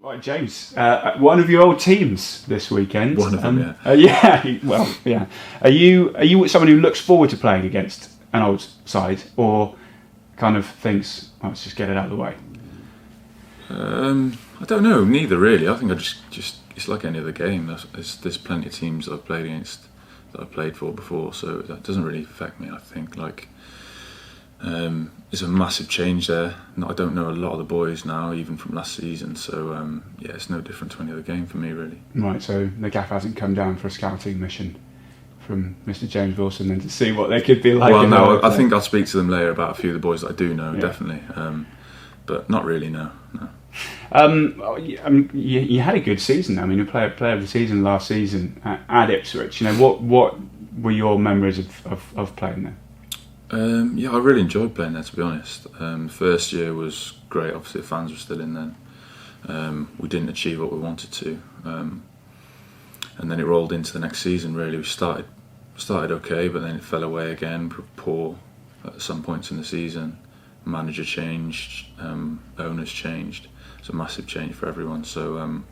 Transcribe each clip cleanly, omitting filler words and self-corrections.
Right, James. One of your old teams this weekend. One of them, yeah. Yeah. Well, yeah. Are you someone who looks forward to playing against an old side, or kind of thinks, oh, let's just get it out of the way? I don't know. Neither really. I think I just it's like any other game. There's plenty of teams that I've played against, that I've played for before, so that doesn't really affect me. I think it's a massive change there. I don't know a lot of the boys now, even from last season. So yeah, it's no different to any other game for me, really. Right. So the gaff hasn't come down for a scouting mission from Mr. James Wilson then to see what they could be like. Well, no, I think I'll speak to them later about a few of the boys that I do know, definitely. But not really, no. You had a good season. I mean, you player of the season last season at Ipswich. You know, what were your memories of playing there? Yeah, I really enjoyed playing there, to be honest. First year was great. Obviously, the fans were still in then. We didn't achieve what we wanted to, and then it rolled into the next season. Really, we started okay, but then it fell away again. Poor at some points in the season. Manager changed, owners changed. It's a massive change for everyone. So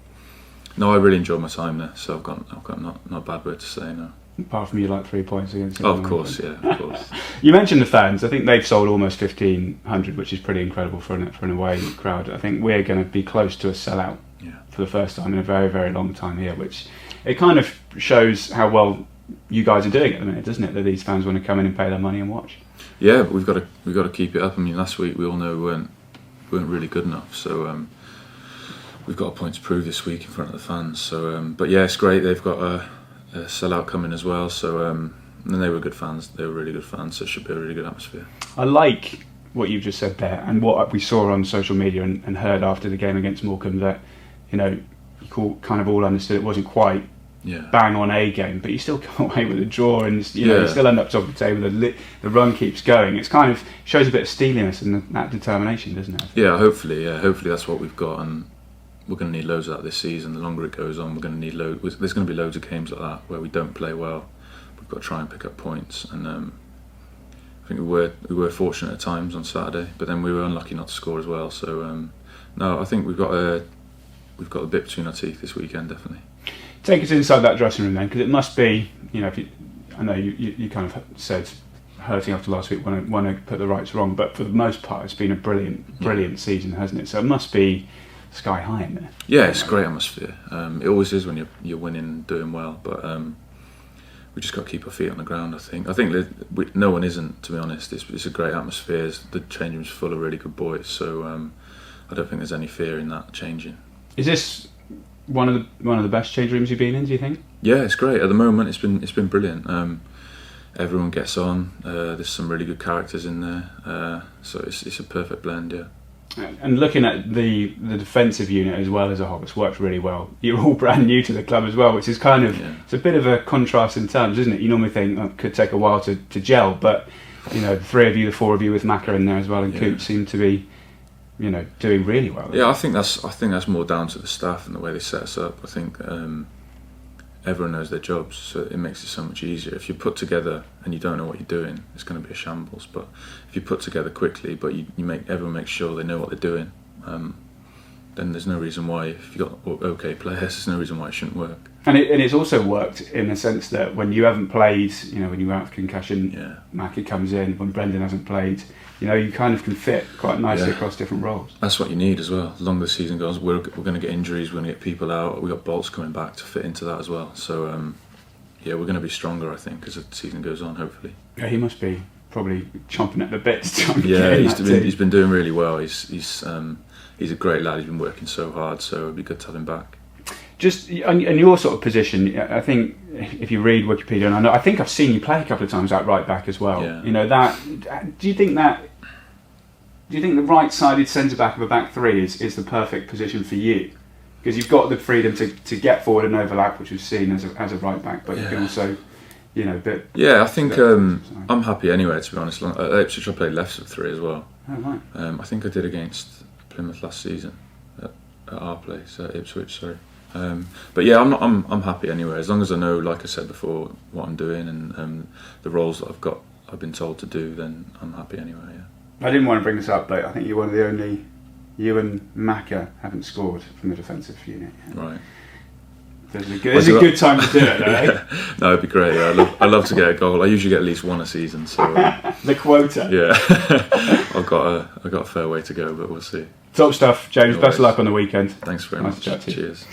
no, I really enjoyed my time there. So I've got not a bad word to say, no. Apart from you like 3 points against. Oh, of course, yeah, of course. You mentioned the fans. I think they've sold almost 1,500, which is pretty incredible for an away crowd. I think we're going to be close to a sellout for the first time in a very, very long time here, which it kind of shows how well you guys are doing at the minute, doesn't it? That these fans want to come in and pay their money and watch. Yeah, but we've got to keep it up. I mean, last week we all know we weren't really good enough, so we've got a point to prove this week in front of the fans. So, but yeah, it's great. They've got a sellout coming as well. So, and they were good fans. They were really good fans. So it should be a really good atmosphere. I like what you've just said there, and what we saw on social media and heard after the game against Morecambe. That you kind of all understood it wasn't quite. Bang on A game, but you still come away with a draw, and you still end up top of the table. The run keeps going. It's kind of shows a bit of steeliness and that determination, doesn't it? Yeah, hopefully that's what we've got, and we're going to need loads of that this season. The longer it goes on, we're going to need there's going to be loads of games like that where we don't play well. We've got to try and pick up points, and I think we were fortunate at times on Saturday, but then we were unlucky not to score as well. So no, I think we've got a bit between our teeth this weekend, definitely. Take us inside that dressing room then, because it must be, I know you kind of said hurting after last week, want to put the rights wrong, but for the most part it's been a brilliant season, hasn't it? So it must be sky high in there. Yeah, it's a great atmosphere. It always is when you're winning and doing well, but we just got to keep our feet on the ground. I think no one isn't, to be honest. It's a great atmosphere. The change room's full of really good boys, so I don't think there's any fear in that changing. Is this one of the best change rooms you've been in, do you think? Yeah, it's great. At the moment, it's been brilliant. Everyone gets on. There's some really good characters in there, so it's a perfect blend. Yeah. And looking at the defensive unit as well as a whole, it's worked really well. You're all brand new to the club as well, which is kind of it's a bit of a contrast in terms, isn't it? You normally think it could take a while to gel, but the 3 of you, the 4 of you with Macca in there as well, and Coop seem to be doing really well. Yeah, I think that's more down to the staff and the way they set us up. I think everyone knows their jobs, so it makes it so much easier. If you put together and you don't know what you're doing, it's going to be a shambles. But if you put together quickly, but everyone makes sure they know what they're doing, then there's no reason why. If you've got okay players, there's no reason why it shouldn't work. And it's also worked in the sense that when you haven't played, when you're out of concussion, Macca comes in. When Brendan hasn't played, you kind of can fit quite nicely across different roles. That's what you need as well. The longer the season goes, we're going to get injuries, we're going to get people out. We've got bolts coming back to fit into that as well. So we're going to be stronger, I think, as the season goes on, hopefully. Yeah, he must be probably chomping at the bit to try and he's been doing really well. He's a great lad. He's been working so hard, so it'd be good to have him back. Just in your sort of position, I think if you read Wikipedia, and I think I've seen you play a couple of times out right back as well. Yeah. Do you think the right-sided centre back of a back three is the perfect position for you? Because you've got the freedom to get forward and overlap, which we've seen as a right back, but you can also, I think I'm happy anyway. To be honest, at Ipswich I played left of 3 as well. Oh right. I think I did against Plymouth last season at our place at Ipswich. Sorry. But yeah, I'm happy anyway. As long as I know, like I said before, what I'm doing and the roles that I've been told to do, then I'm happy anyway. Yeah. I didn't want to bring this up, but I think you're one of the only you and Maka haven't scored from the defensive unit yet. Right. There's a good time to do it, though, eh? No, it'd be great. Yeah, I love to get a goal. I usually get at least one a season. So the quota. Yeah, I've got a fair way to go, but we'll see. Top stuff, James. Best of luck on the weekend. Thanks very nice much. To chat to you. Cheers.